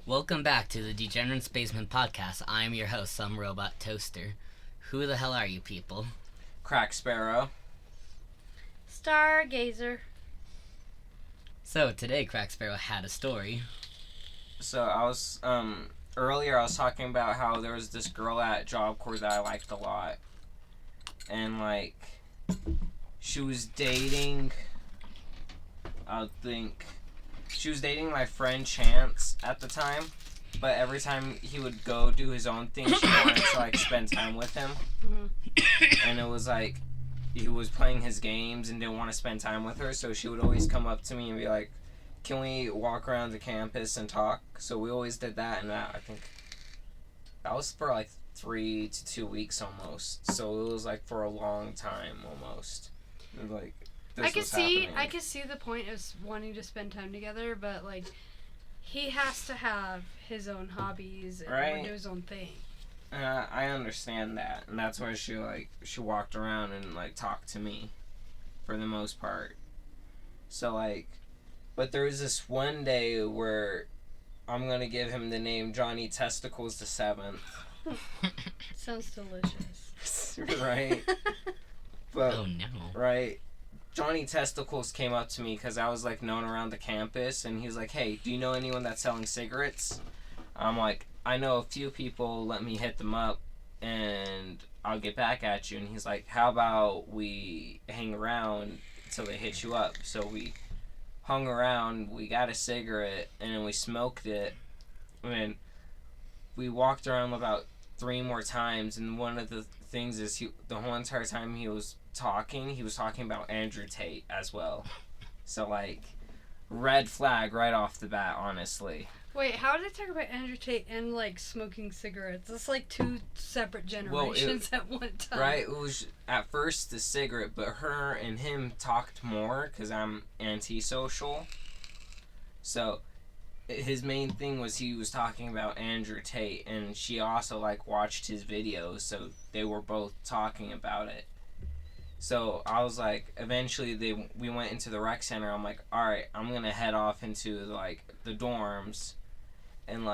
Welcome back to the Degenerates Basement Podcast. I'm your host, Some Robot Toaster. Who the hell are you people? Crack Sparrow. Stargazer. So today, Crack Sparrow had a story. So earlier I was talking about how there was this girl at Job Corps that I liked a lot. And, she was dating, she was dating my friend Chance at the time. But every time he would go do his own thing, she wanted to, spend time with him. Mm-hmm. And it was he was playing his games and didn't want to spend time with her, so she would always come up to me and be like, can we walk around the campus and talk? So we always did that, and I think that was for 3 to 2 weeks almost. So it was for a long time almost. I could see the point of wanting to spend time together, but he has to have his own hobbies and do his own thing. I understand that, and that's why she walked around and talked to me, for the most part. So but there was this one day where I'm gonna give him the name Johnny Testicles the 7th. Sounds delicious. Right? But, oh no. Right? Johnny Testicles came up to me because I was known around the campus, and he was like, hey, do you know anyone that's selling cigarettes? I'm like, I know a few people, let me hit them up and I'll get back at you. And he's like, how about we hang around until they hit you up? So we hung around, we got a cigarette, and then we smoked it, and we walked around about 3 more times. And one of the things is the whole entire time he was talking about Andrew Tate as well. So red flag right off the bat, honestly. Wait, how did they talk about Andrew Tate and smoking cigarettes? It's 2 separate generations at one time. Right, it was at first the cigarette, but her and him talked more because I'm antisocial. So his main thing was he was talking about Andrew Tate, and she also watched his videos, so they were both talking about it. So I was eventually we went into the rec center. I'm like, all right, I'm gonna head off into the dorms, and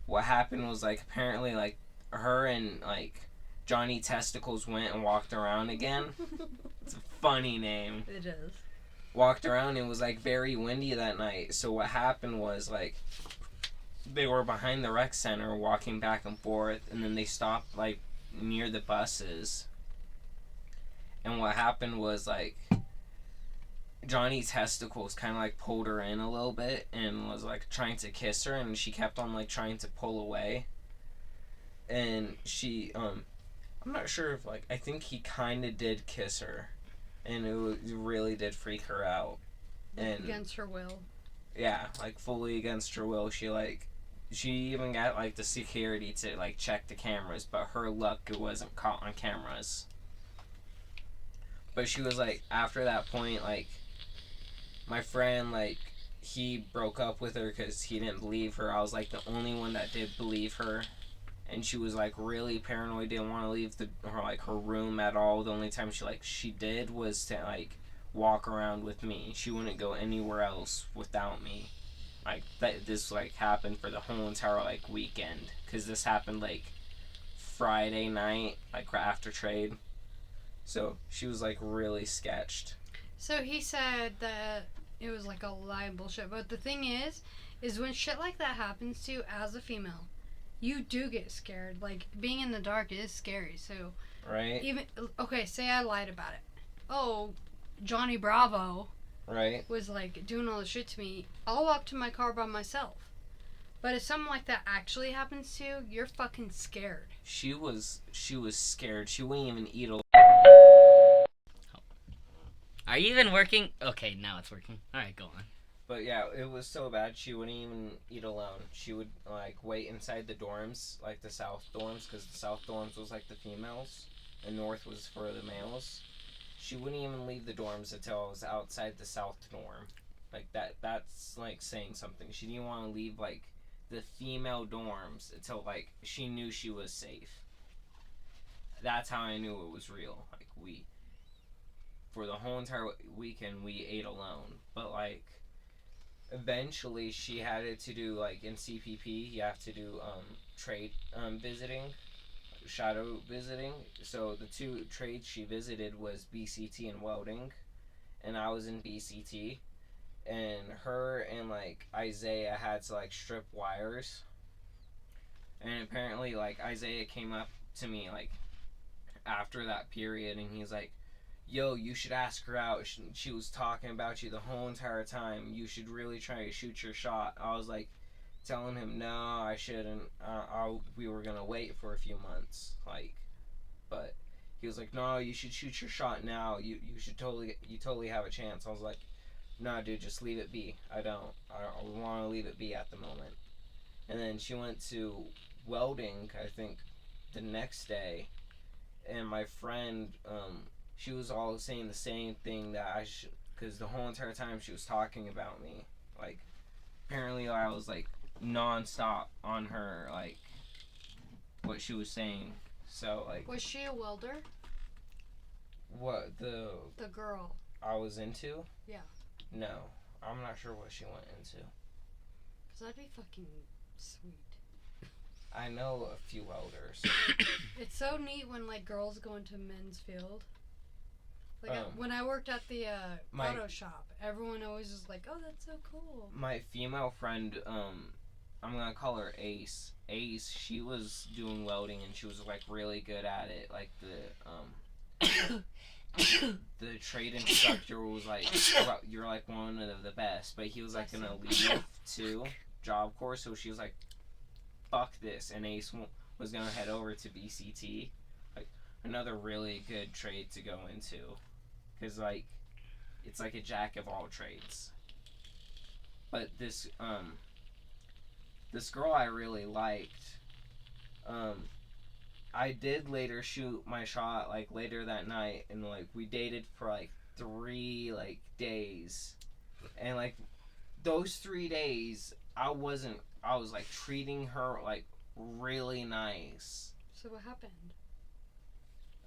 what happened was apparently her and Johnny Testicles went and walked around again. It's a funny name. It is. Walked around, and it was very windy that night. So what happened was they were behind the rec center walking back and forth, and then they stopped near the buses. And what happened was Johnny Testicles kind of pulled her in a little bit and was trying to kiss her, and she kept on trying to pull away. And she I'm not sure if I think he kind of did kiss her, and it really did freak her out. And against her will. Yeah, fully against her will. She even got the security to check the cameras, but her luck, it wasn't caught on cameras. But she was after that point, my friend, he broke up with her because he didn't believe her. I was the only one that did believe her, and she was really paranoid, didn't want to leave her room at all. The only time she did was to walk around with me. She wouldn't go anywhere else without me. This happened for the whole entire weekend, because this happened Friday night, after trade. So she was really sketched. So he said that it was a lie and bullshit. But the thing is when shit like that happens to you as a female, you do get scared. Being in the dark is scary. So right. Say I lied about it. Oh, Johnny Bravo. Right. Was doing all this shit to me. I'll walk to my car by myself. But if something like that actually happens to you, you're fucking scared. She was scared. She wouldn't even eat a... Are you even working? Okay, now it's working. Alright, go on. But yeah, it was so bad she wouldn't even eat alone. She would wait inside the dorms, the south dorms, because the south dorms was the females, and north was for the males. She wouldn't even leave the dorms until I was outside the south dorm. That's saying something. She didn't want to leave the female dorms until she knew she was safe. That's how I knew it was real. For the whole entire weekend, we ate alone. But eventually she had to do, like, in CPP, you have to do trade visiting, shadow visiting. So the two trades she visited was BCT and welding, and I was in BCT. And her and, like, Isaiah had to, like, strip wires. And apparently, like, Isaiah came up to me, like, after that period, and he's like, yo, you should ask her out. She was talking about you the whole entire time. You should really try to shoot your shot. I was like, telling him, no, I shouldn't. We were going to wait for a few months. Like, but he was like, no, you should shoot your shot now. You totally have a chance. I was like, no, dude, just leave it be. I want to leave it be at the moment. And then she went to welding, I think, the next day. And my friend, she was all saying the same thing that I should, because the whole entire time she was talking about me. Like, apparently I was, like, non-stop on her, like, what she was saying. So, like... Was she a welder? What, the girl I was into? Yeah. No. I'm not sure what she went into. Because that'd be fucking sweet. I know a few welders. It's so neat when, like, girls go into men's field. Like, when I worked at the auto shop, everyone always was like, oh, that's so cool. My female friend, I'm going to call her Ace. Ace, she was doing welding, and she was, like, really good at it. Like, the trade instructor was like, well, you're, like, one of the best. But he was, like, going to leave, too, job corps. So she was like, fuck this. And Ace was going to head over to BCT. Like, another really good trade to go into. Because, like, it's like a jack of all trades. But this girl I really liked, I did later shoot my shot, like, later that night, and, like, we dated for, like, 3, like, days. And, like, those 3 days, I was, like, treating her, like, really nice. So what happened?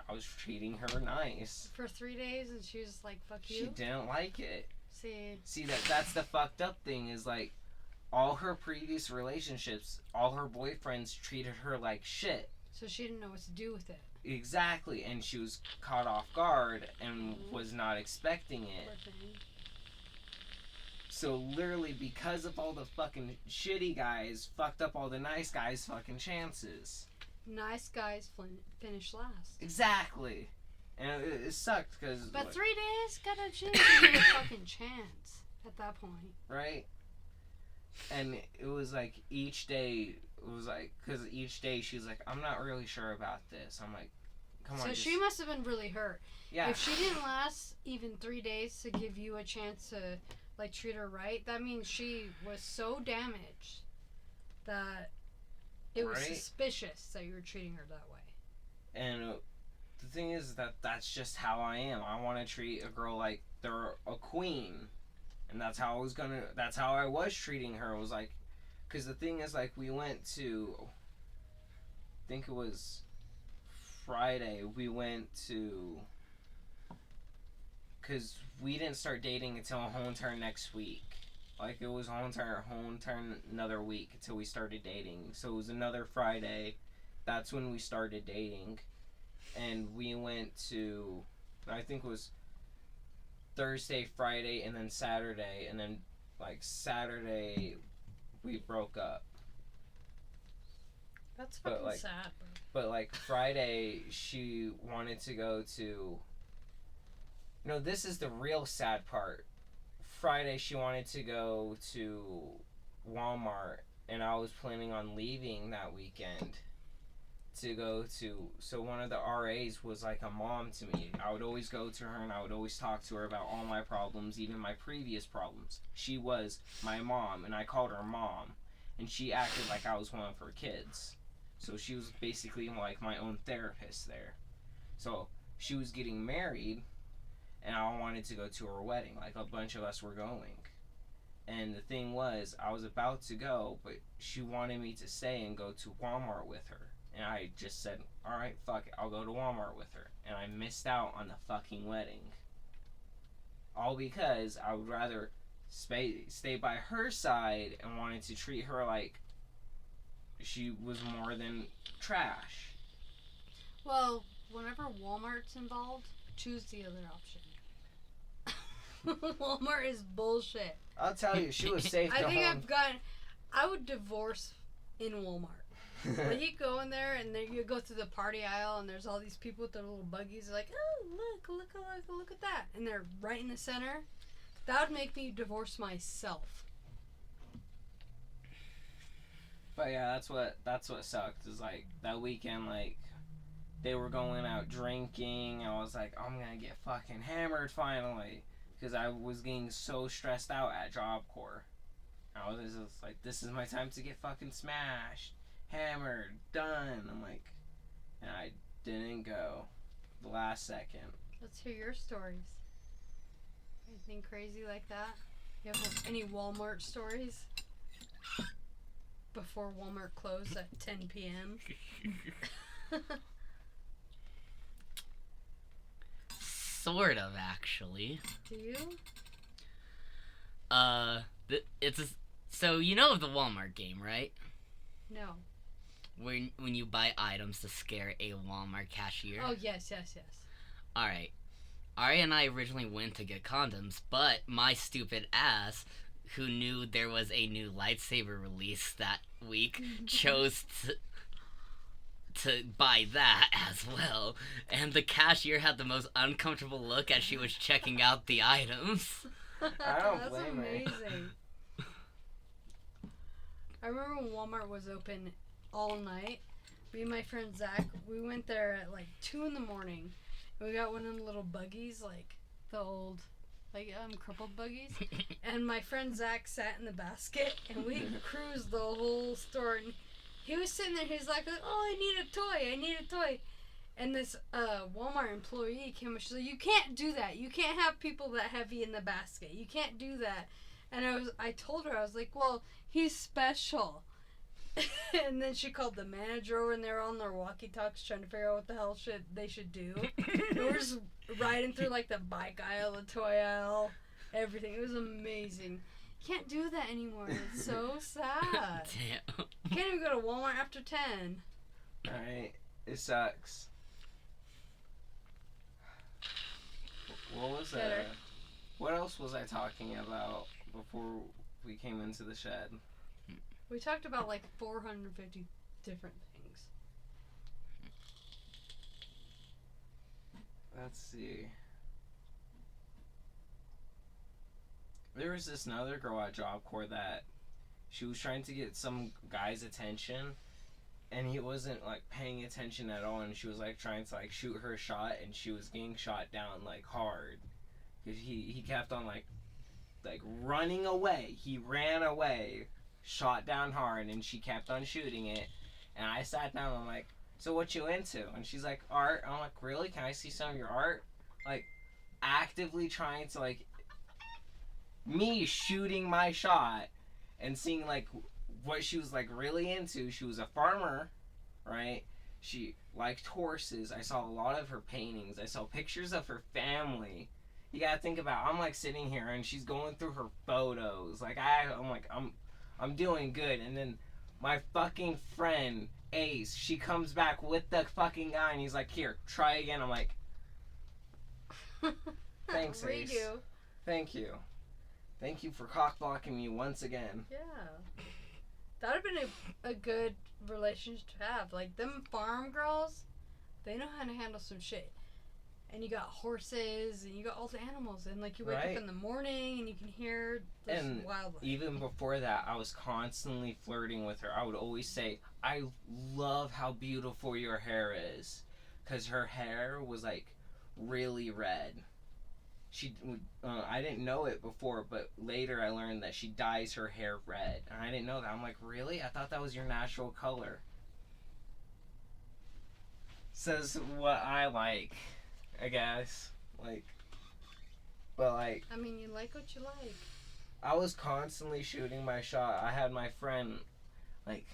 I was treating her nice. For 3 days, and she was like, fuck you? She didn't like it. See, that's the fucked up thing, is, like, all her previous relationships, all her boyfriends treated her like shit. So she didn't know what to do with it. Exactly, and she was caught off guard and was not expecting it. So literally, because of all the fucking shitty guys, fucked up all the nice guys' fucking chances. Nice guys finish last. Exactly. And it sucked, because... But 3 days? Gotta give you a fucking chance at that point. Right? And it was like, each day... It was like, because each day she was like, I'm not really sure about this. I'm like, come on. So she must have been really hurt. Yeah. If she didn't last even 3 days to give you a chance to, like, treat her right, that means she was so damaged that it was suspicious that you were treating her that way. And the thing is that that's just how I am. I want to treat a girl like they're a queen. And that's how I was treating her. Was like, because the thing is, like, we went to, I think it was Friday, we went to, because we didn't start dating until a whole entire next week. Like, it was a whole entire another week until we started dating. So it was another Friday. That's when we started dating. And we went to, I think it was Thursday, Friday, and then Saturday. And then, like, Saturday... we broke up. That's fucking sad, bro. But, like, Friday, she wanted to go to... No, this is the real sad part. Friday, she wanted to go to Walmart, and I was planning on leaving that weekend to go to... So one of the RAs was like a mom to me. I would always go to her, and I would always talk to her about all my problems, even my previous problems. She was my mom, and I called her mom, and she acted like I was one of her kids. So she was basically like my own therapist there. So she was getting married, and I wanted to go to her wedding. Like, a bunch of us were going. And the thing was, I was about to go, but she wanted me to stay and go to Walmart with her. And I just said, alright, fuck it, I'll go to Walmart with her. And I missed out on the fucking wedding. All because I would rather stay by her side and wanted to treat her like she was more than trash. Well, whenever Walmart's involved, choose the other option. Walmart is bullshit. I'll tell you, she was safe to home. I would divorce in Walmart. Like you go in there and then you go through the party aisle and there's all these people with their little buggies like, oh look at that, and they're right in the center. That would make me divorce myself. But yeah, that's what sucked is like that weekend, like they were going out drinking. I was like, I'm gonna get fucking hammered finally, because I was getting so stressed out at Job Corps. I was just like, this is my time to get fucking smashed, hammered, done. I'm like, and I didn't go the last second. Let's hear your stories. Anything crazy like that? You have any Walmart stories? Before Walmart closed at 10 p.m. Sort of, actually. Do you? So you know of the Walmart game, right? No. When you buy items to scare a Walmart cashier. Oh, yes. Alright. Ari and I originally went to get condoms, but my stupid ass, who knew there was a new lightsaber release that week, chose to buy that as well. And the cashier had the most uncomfortable look as she was checking out the items. I don't blame her. That's amazing. I remember when Walmart was open all night. Me and my friend Zach, we went there at like 2 in the morning. We got one of them little buggies, like the old, like crumpled buggies. And my friend Zach sat in the basket, and we cruised the whole store. And he was sitting there. He's like, "Oh, I need a toy." And this Walmart employee came and she's like, "You can't do that. You can't have people that heavy in the basket. You can't do that." And I told her, I was like, "Well, he's special." And then she called the manager over, and they were on their walkie-talkies trying to figure out what the hell they should do. We were just riding through like the bike aisle, the toy aisle, everything. It was amazing. You can't do that anymore. It's so sad. Damn. You can't even go to Walmart after 10. Alright, it sucks. What else was I talking about before we came into the shed? We talked about like 450 different things. Let's see. There was this another girl at Job Corps that she was trying to get some guy's attention, and he wasn't like paying attention at all, and she was like trying to like shoot her shot, and she was getting shot down like hard, because he kept on like running away. He ran away, shot down hard, and she kept on shooting it. And I sat down, I'm like, so what you into? And she's like, art. I'm like, really? Can I see some of your art? Like, actively trying to like me shooting my shot and seeing like what she was like really into. She was a farmer, right? She liked horses. I saw a lot of her paintings. I saw pictures of her family. You gotta think about, I'm like sitting here and she's going through her photos. Like I'm doing good. And then my fucking friend Ace, she comes back with the fucking guy and he's like, here, try again. I'm like, thanks, Ace. Redo. Thank you. Thank you for cock blocking me once again. Yeah. That would have been a good relationship to have. Like, them farm girls, they know how to handle some shit. And you got horses, and you got all the animals. And, like, you wake up in the morning, and you can hear this wildlife. Even before that, I was constantly flirting with her. I would always say, I love how beautiful your hair is. Because her hair was, like, really red. I didn't know it before, but later I learned that she dyes her hair red. And I didn't know that. I'm like, really? I thought that was your natural color. Says what I like, I guess. Like, but like... I mean, you like what you like. I was constantly shooting my shot. I had my friend, like,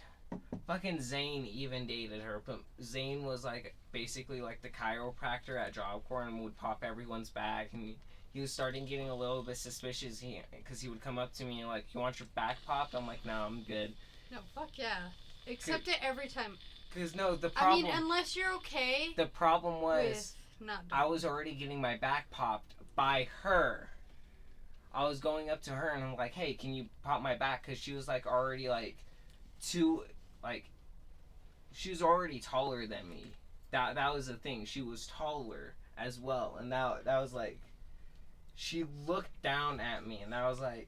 fucking Zane even dated her, but Zane was like basically like the chiropractor at Job Corps and would pop everyone's back, and he was starting getting a little bit suspicious. Because he would come up to me and like, you want your back popped? I'm like, no, I'm good. No, fuck yeah. Accept it every time. Because no, the I problem. mean, unless you're okay. The problem was with not I was already getting my back popped by her. I was going up to her and I'm like, hey, can you pop my back? Because she was like already like she was already taller than me. That was the thing. She was taller as well, and that was like, she looked down at me, and that was like,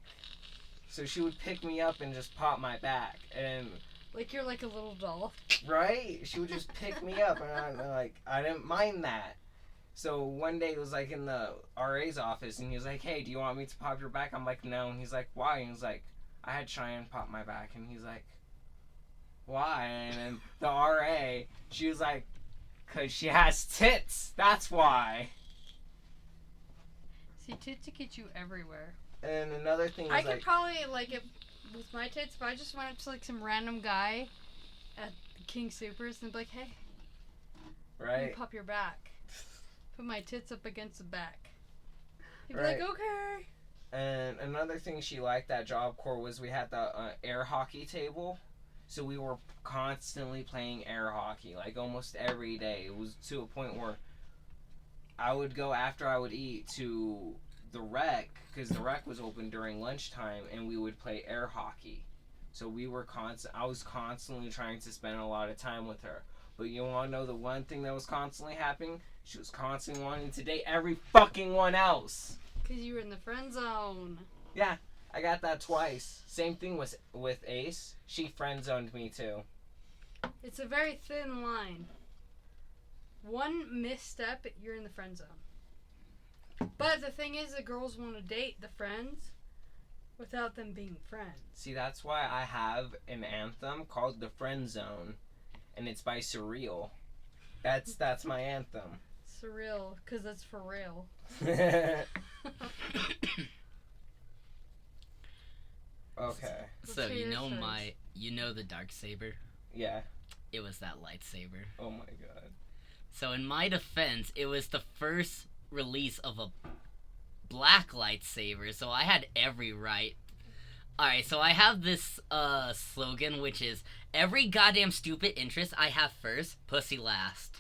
so she would pick me up and just pop my back, and like you're like a little doll. right, she would just pick me up, and I didn't mind that. So one day it was like in the RA's office, and he was like, hey, do you want me to pop your back? I'm like, no. And he's like, why? And he's like, I had Cheyenne pop my back. And he's like, why? And then the RA, she was like, because she has tits. That's why. See, tits get you everywhere. And another thing is I could probably, like, if with my tits, if I just went up to, like, some random guy at King Supers and be like, hey, let me pop your back. Put my tits up against the back. He'd be like, okay. And another thing she liked at Job Corps was we had the air hockey table. So we were constantly playing air hockey, like almost every day. It was to a point where I would go after I would eat to the rec, because the rec was open during lunchtime, and we would play air hockey. So I was constantly trying to spend a lot of time with her. But you want to know the one thing that was constantly happening? She was constantly wanting to date every fucking one else. Because you were in the friend zone. Yeah, I got that twice. Same thing with Ace. She friend zoned me too. It's a very thin line. One misstep, you're in the friend zone. But the thing is, the girls want to date the friends without them being friends. See, that's why I have an anthem called The Friend Zone. And it's by Surreal. That's my anthem. Surreal, because that's for real. Okay. So you know the dark saber? Yeah. It was that lightsaber. Oh my god. So in my defense, it was the first release of a black lightsaber, so I had every right. Alright, so I have this slogan, which is, every goddamn stupid interest I have first, pussy last.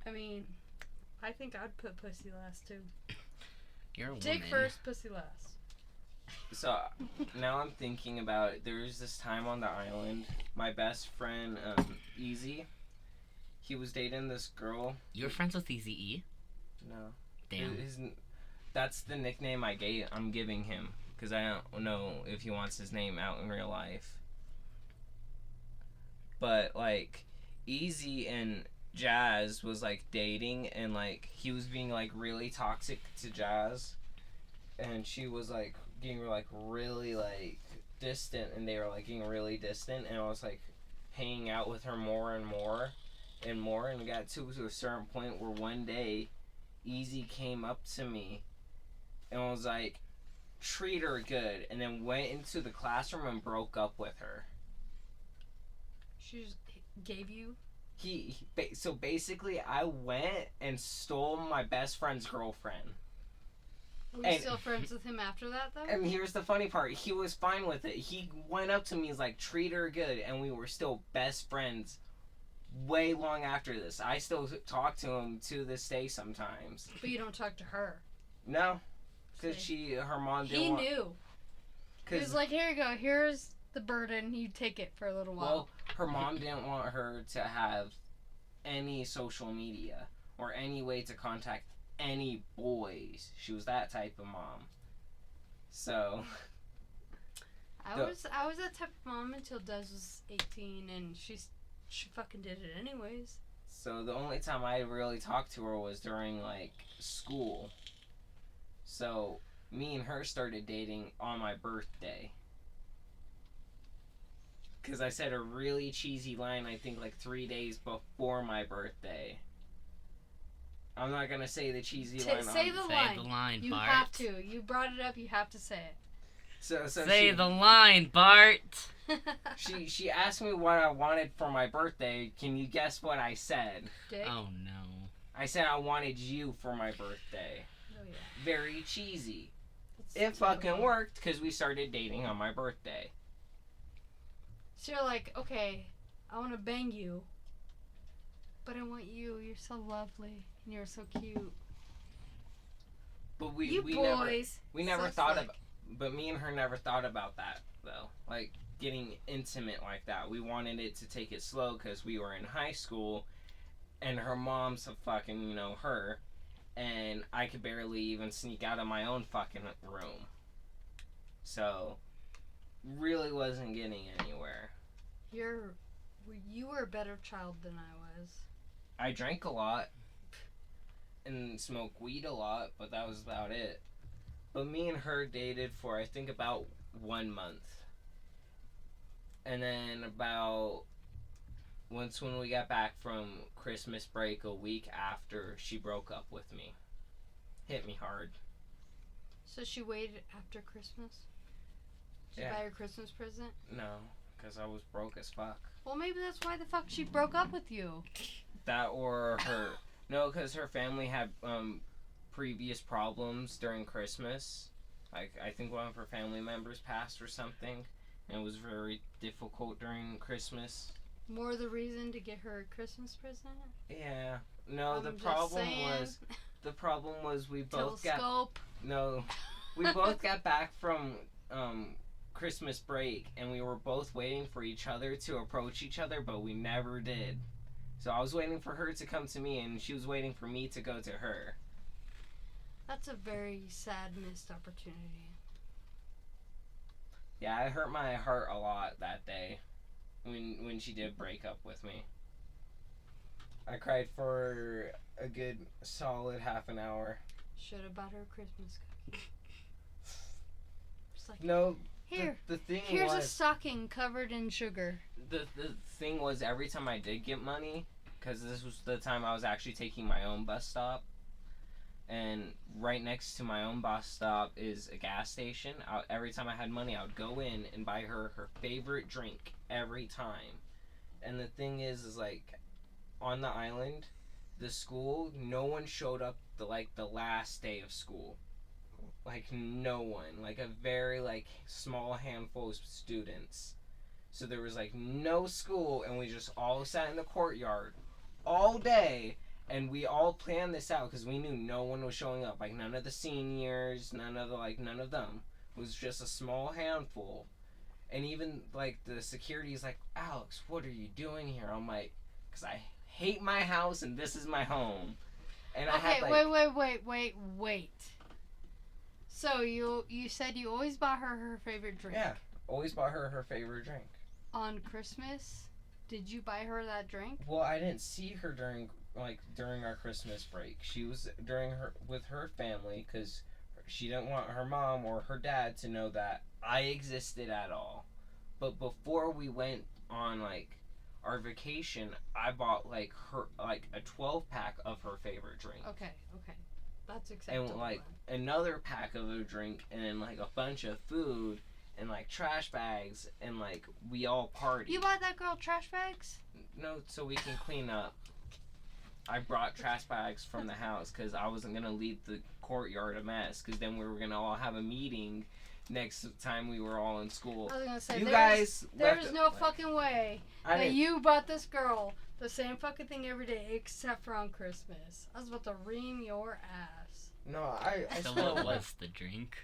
I mean, I think I'd put pussy last too. You're a woman. Dick first, pussy last. So, now I'm thinking about it. There was this time on the island, my best friend, Easy, he was dating this girl. You were friends with Easy E? No. Damn. That's the nickname I'm giving him, because I don't know if he wants his name out in real life. But, like, Easy and Jazz was, like, dating, and, like, he was being, like, really toxic to Jazz, and she was, like, getting, like, really, like, distant, and they were, like, getting really distant, and I was, like, hanging out with her more and more, and it got to a certain point where one day, Easy came up to me, and was like, treat her good, and then went into the classroom and broke up with her. She just gave you? So basically, I went and stole my best friend's girlfriend. Are we still friends with him after that, though? And here's the funny part. He was fine with it. He went up to me and was like, treat her good, and we were still best friends way long after this. I still talk to him to this day sometimes. But you don't talk to her? No. Because her mom didn't want... He knew. He was like, here you go. Here's the burden. You take it for a little while. Well, her mom didn't want her to have any social media or any way to contact any boys. She was that type of mom. So... I was that type of mom until Des was 18, and she fucking did it anyways. So the only time I really talked to her was during, like, school. So, me and her started dating on my birthday. Because I said a really cheesy line, I think, like, 3 days before my birthday. I'm not going to say the cheesy line. Say the line, you Bart. You have to. You brought it up, you have to say it. So say the line, Bart! She asked me what I wanted for my birthday. Can you guess what I said? Dick? Oh, no. I said I wanted you for my birthday. Oh yeah. Very cheesy. That's It fucking typical. worked because we started dating on my birthday. So you're like, okay, I want to bang you, but I want you. You're so lovely and you're so cute. But You we boys. never so thought slick. about. But me and her never thought about that though. Like getting intimate like that. We wanted it to take it slow because we were in high school, and her mom's a fucking her, and I could barely even sneak out of my own fucking room. So, really wasn't getting anywhere. You were a better child than I was. I drank a lot and smoked weed a lot, but that was about it. But me and her dated for I think about 1 month. And then about once when we got back from Christmas break a week after, she broke up with me. Hit me hard. So she waited after Christmas? Did you Yeah. buy her Christmas present? No, because I was broke as fuck. Well, maybe that's why the fuck she broke up with you. That or her. No, because her family had previous problems during Christmas. Like, I think one of her family members passed or something. And it was very difficult during Christmas. More the reason to get her a Christmas present? Yeah. No, I'm the just problem saying. was we both got. Telescope. No. We both got back from Christmas break, and we were both waiting for each other to approach each other, but we never did. So I was waiting for her to come to me, and she was waiting for me to go to her. That's a very sad missed opportunity. Yeah, it hurt my heart a lot that day when she did break up with me. I cried for a good solid half an hour. Should have bought her a Christmas cookie. Just like, No, here, the thing here's a was stocking covered in sugar. the thing was every time I did get money, because this was the time I was actually taking my own bus stop, and right next to my own bus stop is a gas station. Every time I had money, I would go in and buy her favorite drink every time. And the thing is like, on the island, the school, no one showed up the last day of school. Like, no one. Like, a very, small handful of students. So there was, no school, and we just all sat in the courtyard all day, and we all planned this out because we knew no one was showing up. Like, none of the seniors, none of them. It was just a small handful. And even, the security's like, Alex, what are you doing here? I'm like, because I hate my house, and this is my home. And I Okay, had, wait. So you said you always bought her favorite drink. Yeah, always bought her favorite drink. On Christmas, did you buy her that drink? Well, I didn't see her during our Christmas break. She was with her family because she didn't want her mom or her dad to know that I existed at all. But before we went on our vacation, I bought her a 12-pack of her favorite drink. Okay. That's acceptable. And another pack of a drink, and then a bunch of food and trash bags, and we all partied. You bought that girl trash bags? No, so we can clean up. I brought trash bags from the house because I wasn't gonna leave the courtyard a mess. Because then we were gonna all have a meeting next time we were all in school. I was gonna say, You guys, there's no fucking way I that didn't. you bought this girl the same fucking thing every day except for on Christmas. I was about to ream your ass. No, I So still. what was the drink?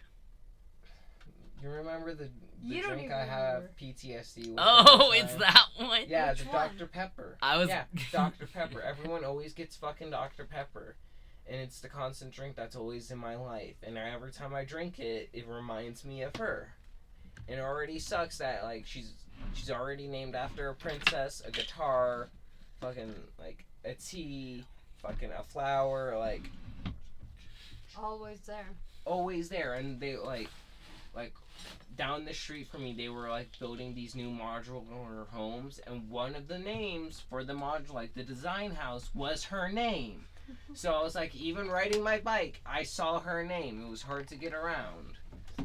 You remember the You don't drink even I have remember. PTSD with? Oh, all the it's time? that one. Yeah, Which the one? Dr. Pepper. I was. Yeah, Dr. Pepper. Everyone always gets fucking Dr. Pepper. And it's the constant drink that's always in my life. And every time I drink it, it reminds me of her. And it already sucks that, she's already named after a princess, a guitar, fucking, a tea, fucking a flower, Always there. always there. And they, down the street from me, they were, building these new modular homes. And one of the names for the the design house was her name. So I was even riding my bike, I saw her name. It was hard to get around. I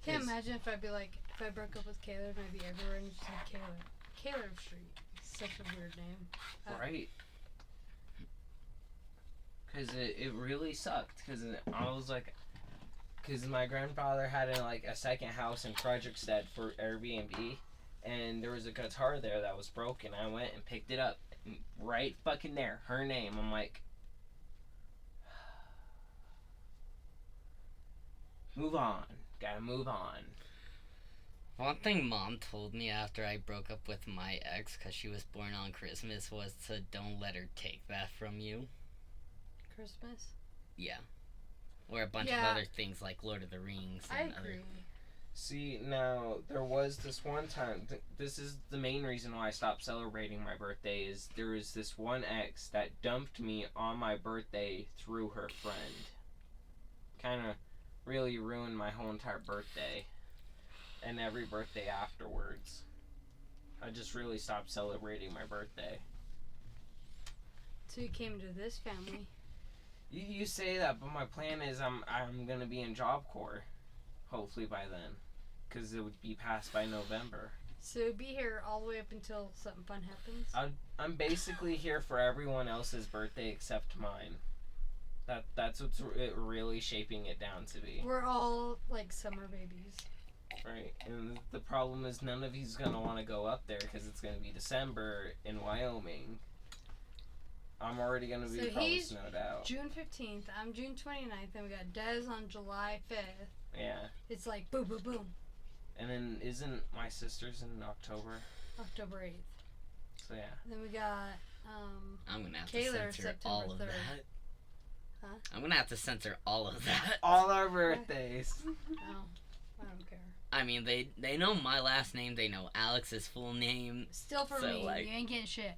can't imagine if if I broke up with Kaylor and I'd be everywhere and just had Kaylor. Kaylor Street. Such a weird name. Right? Because it really sucked. Because I was like, because my grandfather had a second house in Frederickstead for Airbnb, and there was a guitar there that was broken. I went and picked it up, right fucking there, her name. I'm like, move on, gotta move on. One thing Mom told me after I broke up with my ex because she was born on Christmas was to don't let her take that from you. Christmas? Yeah. Or a bunch of other things like Lord of the Rings. I And agree. See, now, there was this one time, this is the main reason why I stopped celebrating my birthday, is there was this one ex that dumped me on my birthday through her friend. Kind of really ruined my whole entire birthday. And every birthday afterwards. I just really stopped celebrating my birthday. So you came to this family. You say that, but my plan is I'm gonna be in Job Corps, hopefully by then, because it would be passed by November. So be here all the way up until something fun happens. I'm basically here for everyone else's birthday except mine. That's what's really shaping it down to be. We're all like summer babies. Right, and the problem is none of you's gonna want to go up there because it's gonna be December in Wyoming. I'm already gonna be probably snowed out. June 15th, I'm June 29th, and we got Des on July 5th. Yeah. It's like boom, boom, boom. And then isn't my sister's in October? October 8th. So yeah. Then we got I'm gonna have Kayla, to censor September all of 3rd. that. Huh? I'm gonna have to censor all of that. All our birthdays. Oh, I don't care. I mean, they know my last name. They know Alex's full name. Still for So, me, like- you ain't getting shit.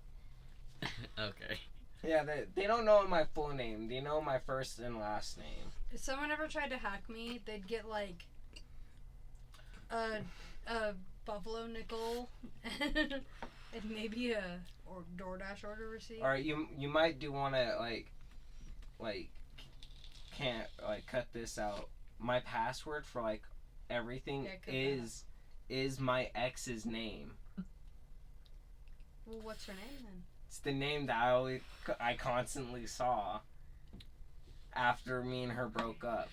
Okay. Yeah, they don't know my full name. They know my first and last name. If someone ever tried to hack me, they'd get like a buffalo nickel and maybe a DoorDash order receipt. All right, you might do want to can't cut this out. My password for everything is my ex's name. Well, what's her name then? It's the name that I constantly saw after me and her broke up.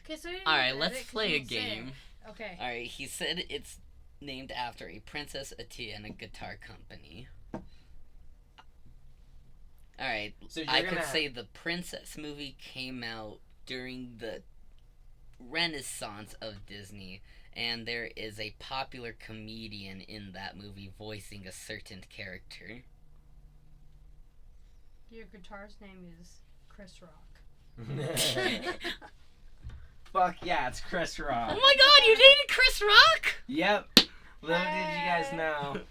Okay, so Alright, let's play a game. Okay. Alright, he said it's named after a princess, a tea, and a guitar company. Alright, So I could say the Princess movie came out during the Renaissance of Disney, and there is a popular comedian in that movie voicing a certain character. Your guitar's name is Chris Rock. Fuck yeah, it's Chris Rock. Oh my god, you dated Chris Rock? Yep. Little did you guys know.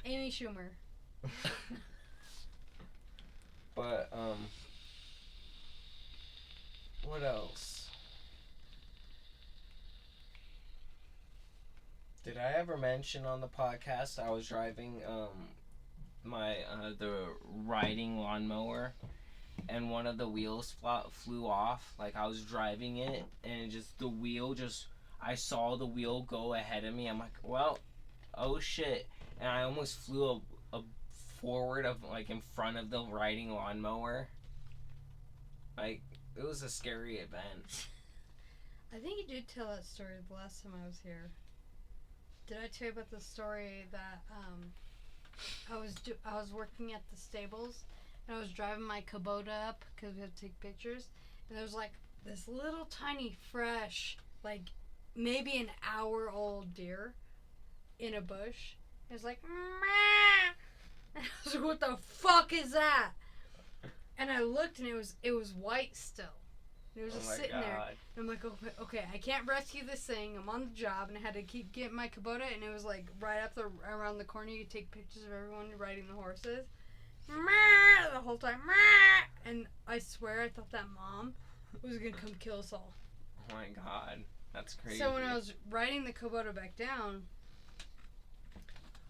Amy Schumer. But what else? Did I ever mention on the podcast I was driving my the riding lawnmower and one of the wheels flew off? Like I was driving it and I saw the wheel go ahead of me. I'm like, well, oh shit. And I almost flew a forward of in front of the riding lawnmower. Like it was a scary event. I think you did tell that story the last time I was here. Did I tell you about the story that I was working at the stables and I was driving my Kubota up because we had to take pictures, and there was this little tiny fresh maybe an hour-old deer in a bush. It was like, "Meow." And I was like, what the fuck is that? And I looked and it was white still. It was just sitting there. And I'm like, okay, I can't rescue this thing. I'm on the job, and I had to keep getting my Kubota, and it was right up around the corner. You could take pictures of everyone riding the horses. The whole time. And I swear I thought that mom was going to come kill us all. Oh my god. That's crazy. So when I was riding the Kubota back down,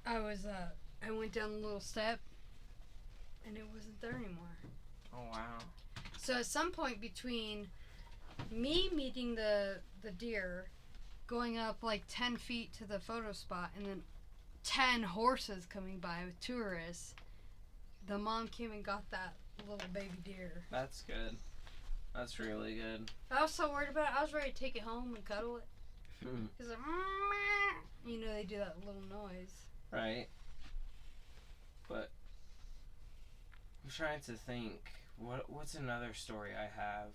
I went down the little step, and it wasn't there anymore. Oh wow. So at some point between me meeting the deer, going up 10 feet to the photo spot, and then 10 horses coming by with tourists, the mom came and got that little baby deer. That's good. That's really good. I was so worried about it. I was ready to take it home and cuddle it. He's like, you know, they do that little noise. Right. But I'm trying to think. What's another story I have?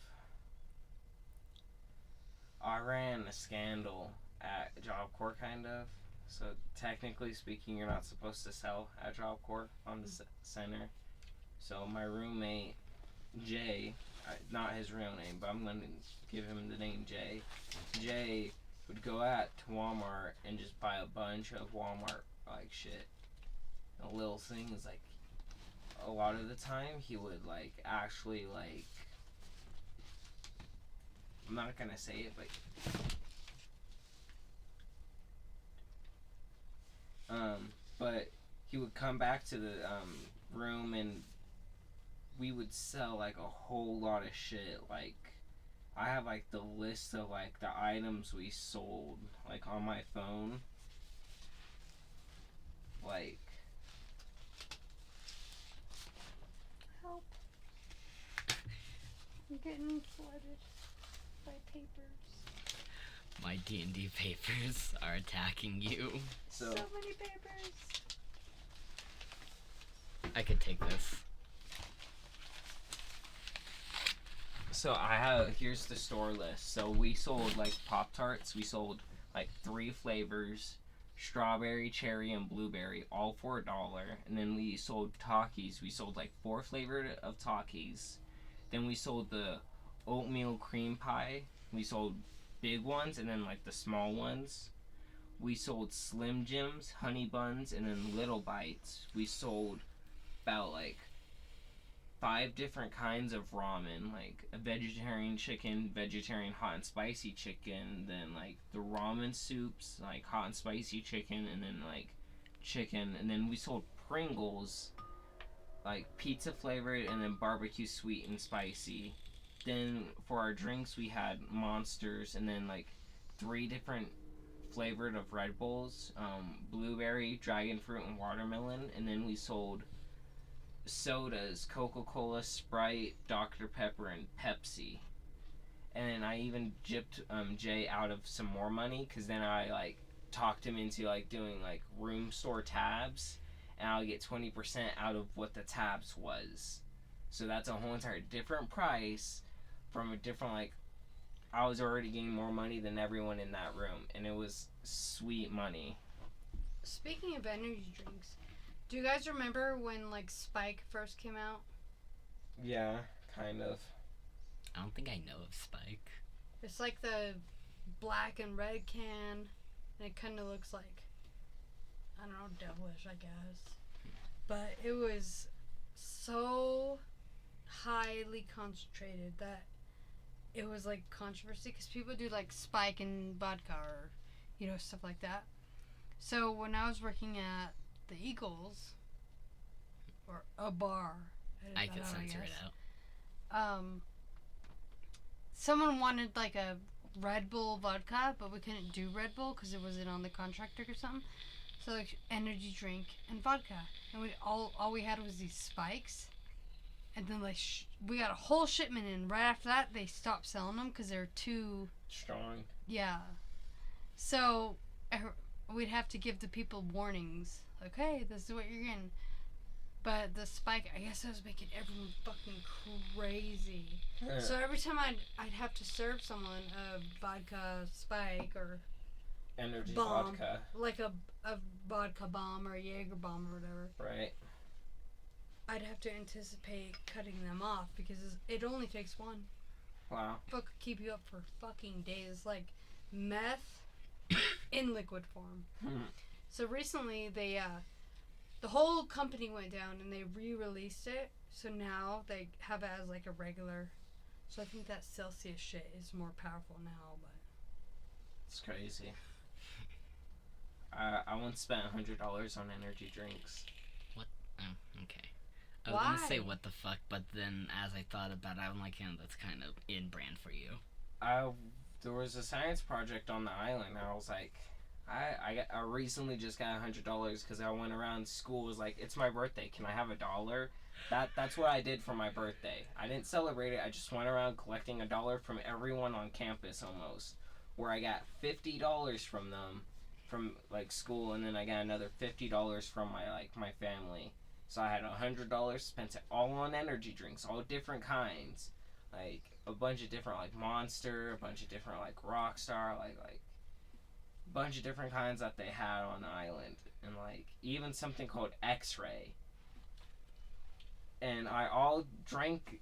I ran a scandal at Job Corps, kind of. So technically speaking, you're not supposed to sell at Job Corps on the center. So my roommate Jay, not his real name, but I'm gonna give him the name Jay. Jay would go out to Walmart and just buy a bunch of Walmart like shit. The little things like a lot of the time he would like actually like, I'm not gonna say it, but but he would come back to the room and we would sell like a whole lot of shit. Like I have like the list of like the items we sold like on my phone. Like Help. I'm getting flooded by papers. My D&D papers are attacking you. So many papers. I could take this. So here's the store list. So we sold like Pop-Tarts. We sold like 3 flavors, strawberry, cherry, and blueberry, all for $1. And then we sold Takis. We sold like 4 flavors of Takis. Then we sold the oatmeal cream pie. We sold big ones and then like the small ones. We sold Slim Jims, honey buns, and then little bites. We sold about like 5 different kinds of ramen, like a vegetarian chicken, vegetarian hot and spicy chicken, then like the ramen soups, like hot and spicy chicken, and then like chicken, and then we sold Pringles, like pizza flavored, and then barbecue sweet and spicy. Then for our drinks we had Monsters, and then like 3 different flavored of Red Bulls, blueberry, dragon fruit, and watermelon, and then we sold sodas, Coca-Cola, Sprite, Dr. Pepper, and Pepsi. And then I even gypped Jay out of some more money, because then I like talked him into like doing like room store tabs, and I'll get 20% out of what the tabs was. So that's a whole entire different price from a different like, I was already getting more money than everyone in that room, and it was sweet money. Speaking of energy drinks, do you guys remember when like Spike first came out? Yeah, kind of. I don't think I know of Spike. It's like the black and red can, and it kind of looks like, I don't know, devilish, I guess. But it was so highly concentrated that it was like controversy, because people do like Spike and vodka or, you know, stuff like that. So when I was working at the Eagles, or a bar, I could censor it out. Someone wanted like a Red Bull vodka, but we couldn't do Red Bull because it wasn't on the contract or something. So like energy drink and vodka, and we all we had was these Spikes, and then like we got a whole shipment in. Right after that, they stopped selling them because they're too strong. Yeah. So we'd have to give the people warnings. Like, hey, this is what you're getting. But the Spike, I guess, I was making everyone fucking crazy. So every time I'd have to serve someone a vodka Spike or energy bomb, vodka, like a vodka bomb or a Jaeger bomb or whatever. Right. I'd have to anticipate cutting them off because it only takes one. Wow. Fuck, keep you up for fucking days. Like meth in liquid form. So recently they the whole company went down and they re-released it. So now they have it as like a regular. So I think that Celsius shit is more powerful now, but it's crazy. I once spent $100 on energy drinks. What? Oh, okay. I was gonna say what the fuck, but then as I thought about it, I'm like, yeah, that's kind of in brand for you. There was a science project on the island, and I was like, I recently just got $100 because I went around school, was like, it's my birthday, can I have $1? That's what I did for my birthday. I didn't celebrate it. I just went around collecting $1 from everyone on campus almost, where I got $50 from them, from like school, and then I got another $50 from my family. So I had $100, spent it all on energy drinks, all different kinds, like a bunch of different like Monster, a bunch of different like Rockstar, like a bunch of different kinds that they had on the island, and like even something called X-Ray. And I drank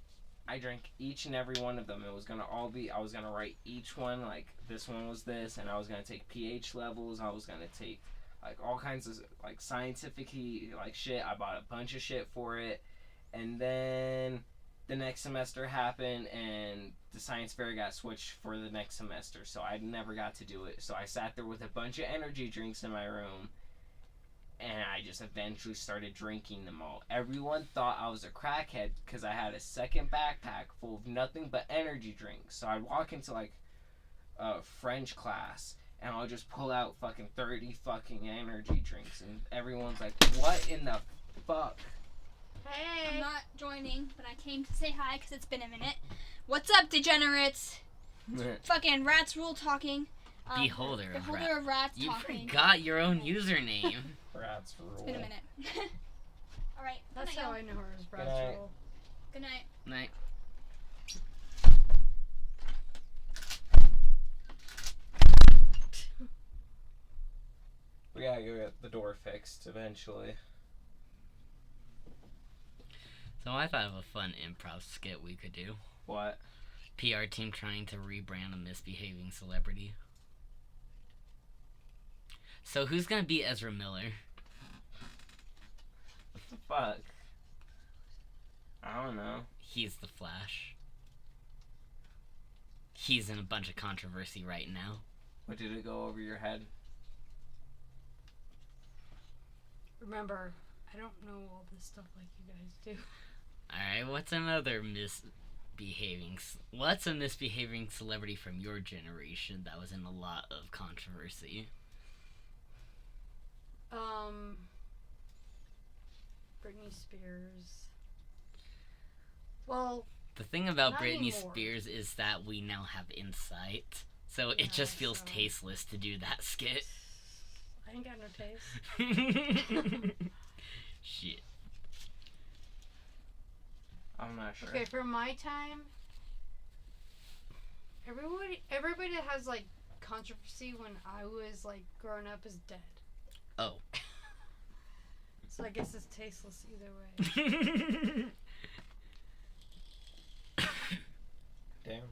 each and every one of them. It was gonna all be, I was gonna write each one, like this one was this, and I was gonna take pH levels, I was gonna take like all kinds of like scientific like shit. I bought a bunch of shit for it, and then the next semester happened, and the science fair got switched for the next semester, so I never got to do it. So I sat there with a bunch of energy drinks in my room, and I just eventually started drinking them all. Everyone thought I was a crackhead because I had a second backpack full of nothing but energy drinks. So I'd walk into like a French class, and I'll just pull out fucking 30 fucking energy drinks, and everyone's like, what in the fuck? I'm not joining, but I came to say hi because it's been a minute. What's up, degenerates? Fucking rats rule talking. Beholder of rats You talking. forgot your own username. Rats rule. It's been a minute. Alright. That's how I know her as Brad's Good night. rule. Good night. Night. We gotta go get the door fixed eventually. So I thought of a fun improv skit we could do. What? PR team trying to rebrand a misbehaving celebrity. So who's gonna be Ezra Miller? What the fuck? I don't know. He's the Flash. He's in a bunch of controversy right now. What, did it go over your head? Remember, I don't know all this stuff like you guys do. Alright, what's a misbehaving celebrity from your generation that was in a lot of controversy? Britney Spears. Well, The thing about Not Britney anymore. Spears is that we now have insight. So Yeah, it just feels so- tasteless to do that skit. I ain't got no taste. Shit. I'm not sure. Okay, for my time, everybody that has like controversy when I was like growing up is dead. Oh. So I guess it's tasteless either way. Damn.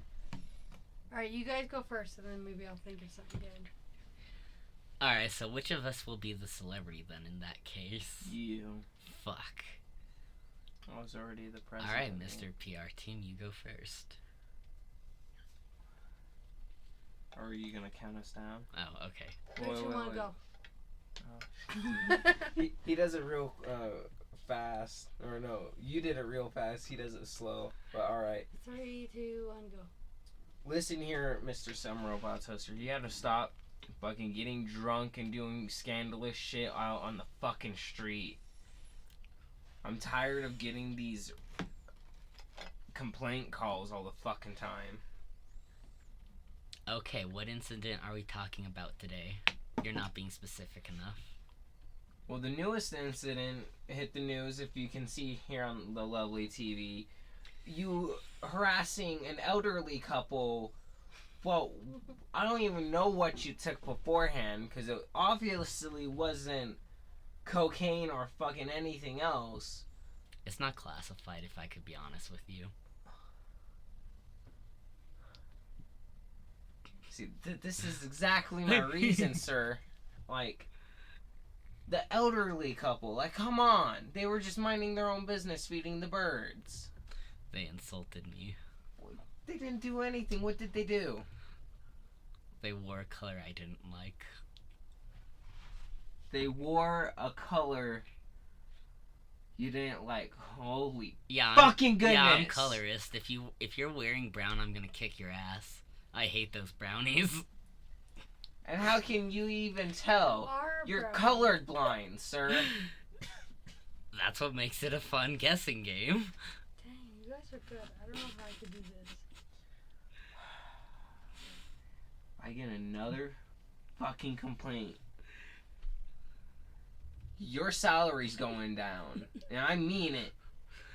Alright, you guys go first, and then maybe I'll think of something good. Alright, so which of us will be the celebrity then in that case? You. Fuck. I was already the president. Alright, Mr. PR team, you go first. Or are you gonna count us down? Oh, okay. Where do you want to go? He does it real fast. Or no, you did it real fast. He does it slow. But alright. 3, 2, 1, go. Listen here, Mr. Summer Robot Toaster. You gotta stop fucking getting drunk and doing scandalous shit out on the fucking street. I'm tired of getting these complaint calls all the fucking time. Okay, what incident are we talking about today? You're not being specific enough. Well, the newest incident hit the news, if you can see here on the lovely TV. You harassing an elderly couple. Well, I don't even know what you took beforehand, because it obviously wasn't cocaine or fucking anything else. It's not classified, if I could be honest with you. See, this is exactly my reason, sir. Like, the elderly couple, like, come on. They were just minding their own business, feeding the birds. They insulted me. They didn't do anything. What did they do? They wore a color I didn't like. They wore a color you didn't like. Holy fucking goodness. Yeah, I'm colorist. If you're wearing brown, I'm gonna kick your ass. I hate those brownies. And how can you even tell? You're Barbara. colorblind, sir. That's what makes it a fun guessing game. Dang, you guys are good. I don't know if I could do this. I get another fucking complaint. Your salary's going down. And I mean it.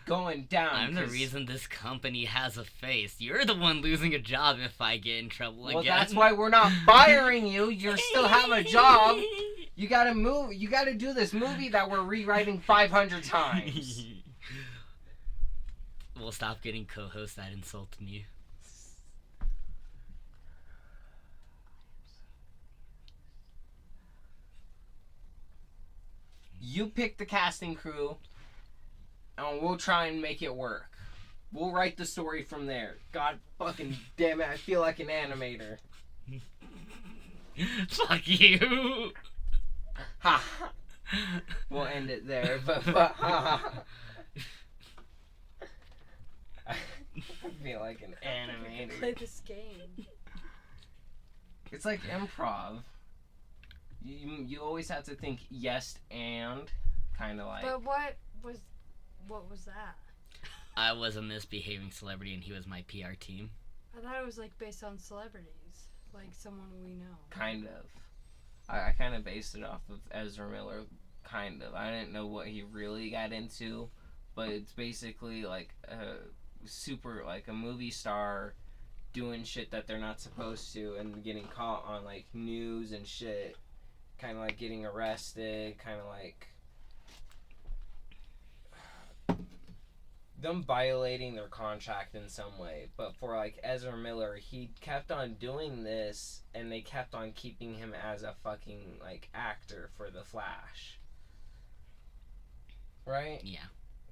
Going down. I'm the reason this company has a face. You're the one losing a job if I get in trouble again. Well, that's why we're not firing you. You still have a job. You gotta move. You gotta do this movie that we're rewriting 500 times. We'll stop getting co-hosts that insult me. You pick the casting crew, and we'll try and make it work. We'll write the story from there. God fucking damn it, I feel like an animator. Fuck you! Ha! We'll end it there, but ha! I feel like an animator. Play this game. It's like improv. You always have to think yes and kind of like. But what was that? I was a misbehaving celebrity and he was my PR team. I thought it was like based on celebrities, like someone we know. Kind of. I kind of based it off of Ezra Miller. Kind of. I didn't know what he really got into, but it's basically like a super like a movie star doing shit that they're not supposed to and getting caught on like news and shit. Kind of like getting arrested, kind of like them violating their contract in some way. But for like Ezra Miller, he kept on doing this and they kept on keeping him as a fucking like actor for the Flash. Right? Yeah.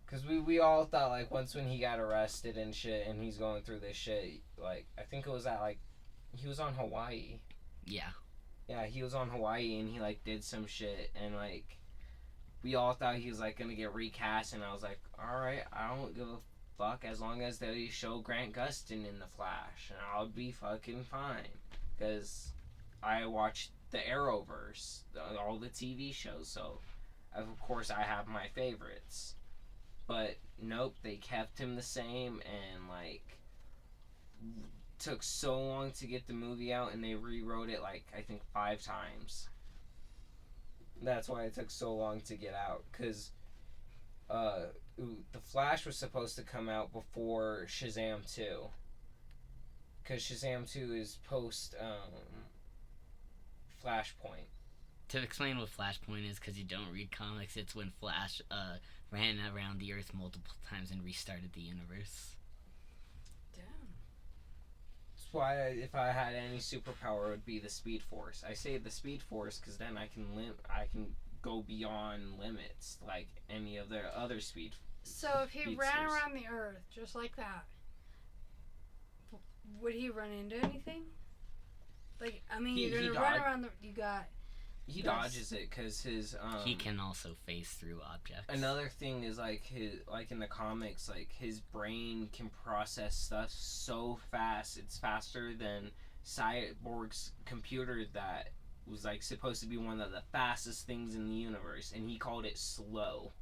Because we all thought like once when he got arrested and shit and he's going through this shit, like I think it was at like he was on Hawaii. Yeah. Yeah, he was on Hawaii and he like did some shit and like we all thought he was like gonna get recast and I was like, alright, I don't give a fuck as long as they show Grant Gustin in the Flash and I'll be fucking fine. Because I watched the Arrowverse, all the TV shows, so of course I have my favorites. But nope, they kept him the same and like took so long to get the movie out and they rewrote it like I think 5 times. That's why it took so long to get out because the Flash was supposed to come out before Shazam 2 because Shazam 2 is post Flashpoint. To explain what Flashpoint is, because you don't read comics, it's when Flash ran around the Earth multiple times and restarted the universe. Why if I had any superpower it would be the Speed Force. I say the Speed Force because then I can go beyond limits like any of their other speed. So if he speedsters. ran around the Earth just like that, would he run into anything? Like I mean, you're gonna run around the. You got. He dodges it because his he can also phase through objects. Another thing is like his like in the comics, like his brain can process stuff so fast. It's faster than Cyborg's computer that was like supposed to be one of the fastest things in the universe, and he called it slow.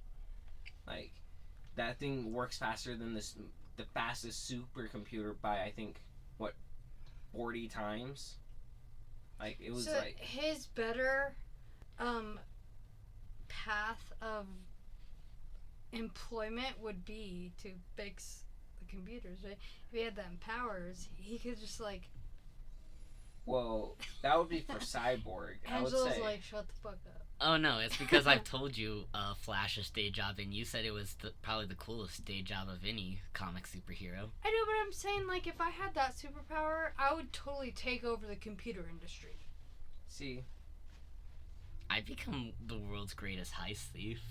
Like that thing works faster than the fastest supercomputer by I think 40 times. Like it was so like his better path of employment would be to fix the computers, right? If he had them powers, he could just like. Well, that would be for Cyborg. Angela's I would say. like, shut the fuck up. Oh no, it's because I've told you Flash's day job, and you said it was probably the coolest day job of any comic superhero. I know, but I'm saying like if I had that superpower, I would totally take over the computer industry. See, I'd become the world's greatest heist thief.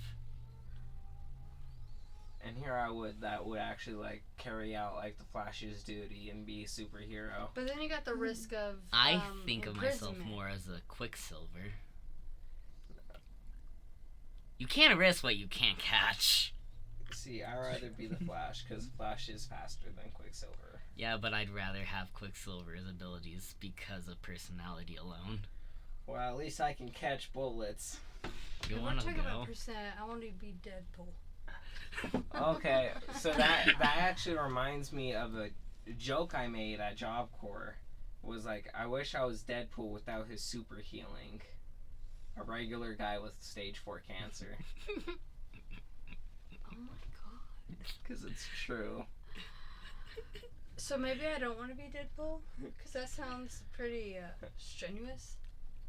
and here I would actually like carry out like the Flash's duty and be a superhero. But then you got the risk of I think of myself imprisonment. more as a Quicksilver. You can't risk what you can't catch. See, I'd rather be the Flash because Flash is faster than Quicksilver. Yeah, but I'd rather have Quicksilver's abilities because of personality alone. Well, at least I can catch bullets. You If we're want to talking go? about percent, I want to be Deadpool. Okay, so that actually reminds me of a joke I made at Job Corps. Was like, I wish I was Deadpool without his super healing. A regular guy with stage 4 cancer. Oh my god. Because it's true. So maybe I don't want to be Deadpool? Because that sounds pretty strenuous.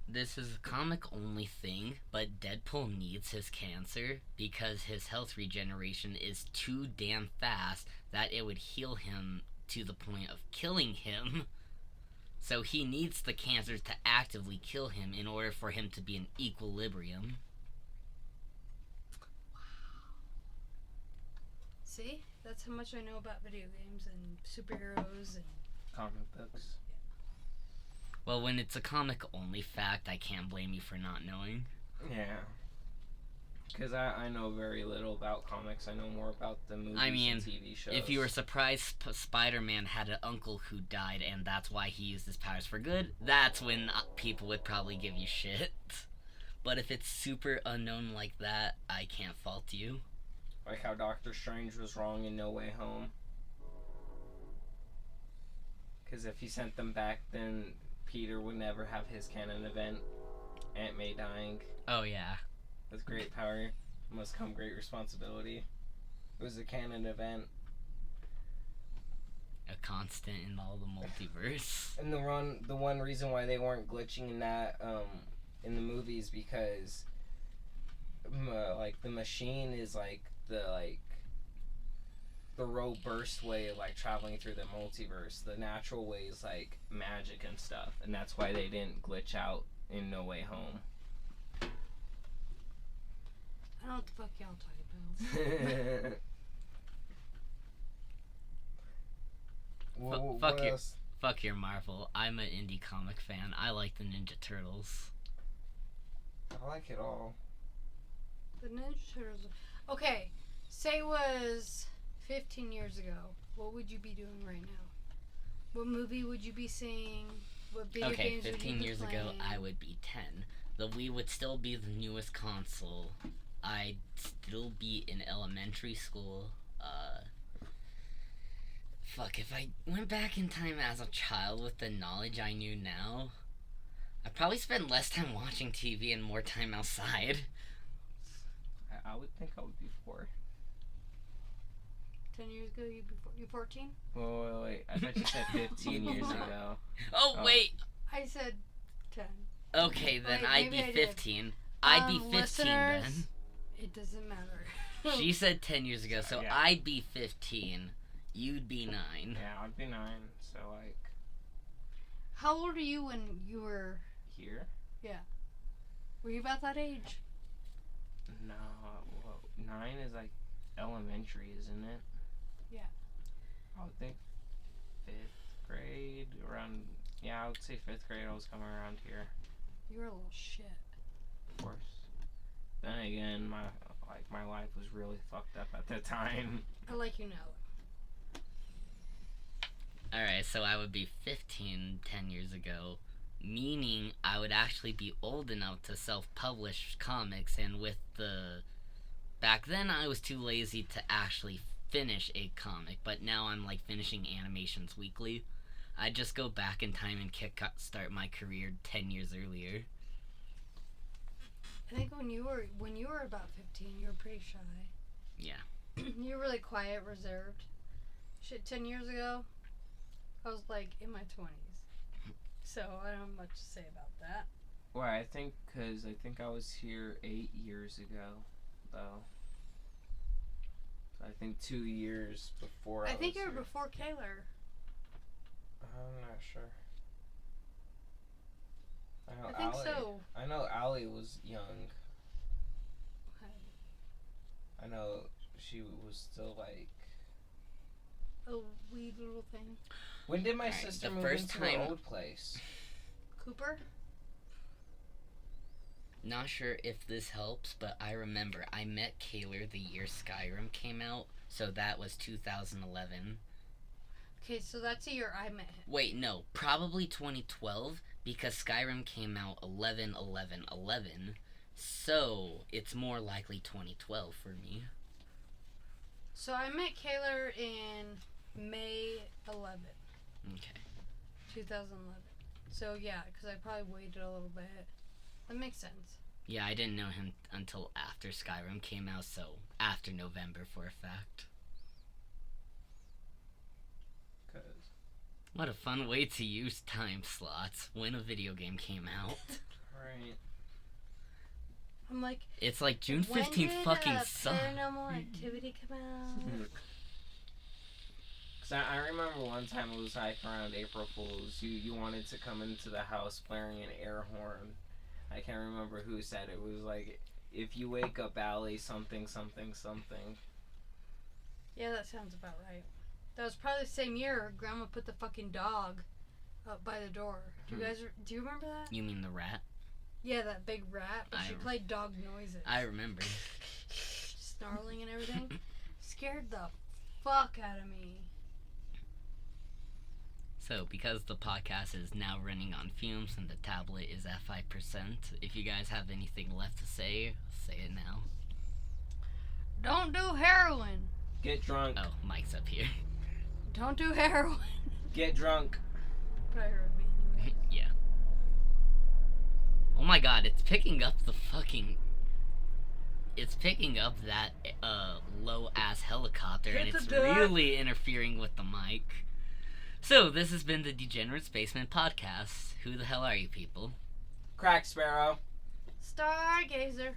This is a comic only thing, but Deadpool needs his cancer because his health regeneration is too damn fast that it would heal him to the point of killing him. So he needs the cancer to actively kill him in order for him to be in equilibrium. See? That's how much I know about video games and superheroes and... Comic books. Well, when it's a comic only fact, I can't blame you for not knowing. Yeah. Because I know very little about comics. I know more about the movies and TV shows. If you were surprised Spider-Man had an uncle who died and that's why he used his powers for good, that's when people would probably give you shit. But if it's super unknown like that, I can't fault you. Like how Doctor Strange was wrong in No Way Home. Because if he sent them back, then Peter would never have his canon event. Aunt May dying. Oh, yeah. With great power must come great responsibility. It was a canon event. A constant in all the multiverse. And the one reason why they weren't glitching in that in the movies because like the machine is like the rope burst way of like traveling through the multiverse. The natural way is like magic and stuff, and that's why they didn't glitch out in No Way Home. I don't know what the fuck y'all talking about. Fuck your Marvel. I'm an indie comic fan. I like the Ninja Turtles. I like it all. The Ninja Turtles. Okay, say it was 15 years ago. What would you be doing right now? What movie would you be seeing? What video games would you 15 be years playing? ago, I would be 10. The Wii would still be the newest console. I'd still be in elementary school. If I went back in time as a child with the knowledge I knew now, I'd probably spend less time watching TV and more time outside. I would think I would be 4. 10 years ago, you 14? Wait. I thought you said 15 years ago. Oh, wait! I said 10. Okay, then Wait, I'd maybe be I did. 15. I'd be 15 listeners, then. It doesn't matter. She said 10 years ago, so Yeah. I'd be 15. You'd be 9. Yeah, I'd be 9. So like How old are you when you were... here? Were you about that age? No, 9 is like elementary, isn't it? Yeah. I would think 5th grade around. Yeah, I would say 5th grade. I was coming around here, You were a little shit. of course. Then again, my life was really fucked up at the time. I like you now. Alright, so I would be 15 10 years ago, meaning I would actually be old enough to self-publish comics, and with the... Back then, I was too lazy to actually finish a comic, but now I'm, like, finishing animations weekly. I'd just go back in time and start my career 10 years earlier. I think when you were about 15, you were pretty shy. Yeah. You were really quiet, reserved. Shit, 10 years ago, I was like in my 20s. So I don't have much to say about that. Well, I think I was here 8 years ago, though. So I think 2 years before. I think you was were here. before Kaler. I'm not sure. I think so. I know Allie was young. I know she was still like. A wee little thing. When did my Alright, sister the move first into time- her old place? Cooper? Not sure if this helps, but I remember I met Kaler the year Skyrim came out, so that was 2011. Okay, so that's the year I met him. Wait, no, probably 2012, because Skyrim came out 11/11/11, so it's more likely 2012 for me. So I met Kaylor in May 11th, Okay. 2011. So yeah, because I probably waited a little bit. That makes sense. Yeah, I didn't know him until after Skyrim came out, so after November for a fact. What a fun way to use time slots when a video game came out. Right. I'm like, It's like June when 15th did, fucking sucks. Paranormal Activity come out? Cause I remember one time it was like around April Fools. You wanted to come into the house blaring an air horn. I can't remember who said it. It was like, if you wake up Allie, something, something, something. Yeah, that sounds about right. That was probably the same year Grandma put the fucking dog up by the door. Do you remember that? You mean the rat? Yeah, that big rat. But she played dog noises. I remember. Snarling and everything. Scared the fuck out of me. So, because the podcast is now running on fumes and the tablet is at 5%, if you guys have anything left to say it now. Don't do heroin. Get drunk. Oh, Mike's up here. Don't do heroin. Get drunk. Probably heard me anyway. Yeah. Oh my god, it's picking up the fucking... It's picking up that low-ass helicopter, and Hit it's the deck. really interfering with the mic. So, this has been the Degenerates Basement Podcast. Who the hell are you people? Crack Sparrow. Stargazer.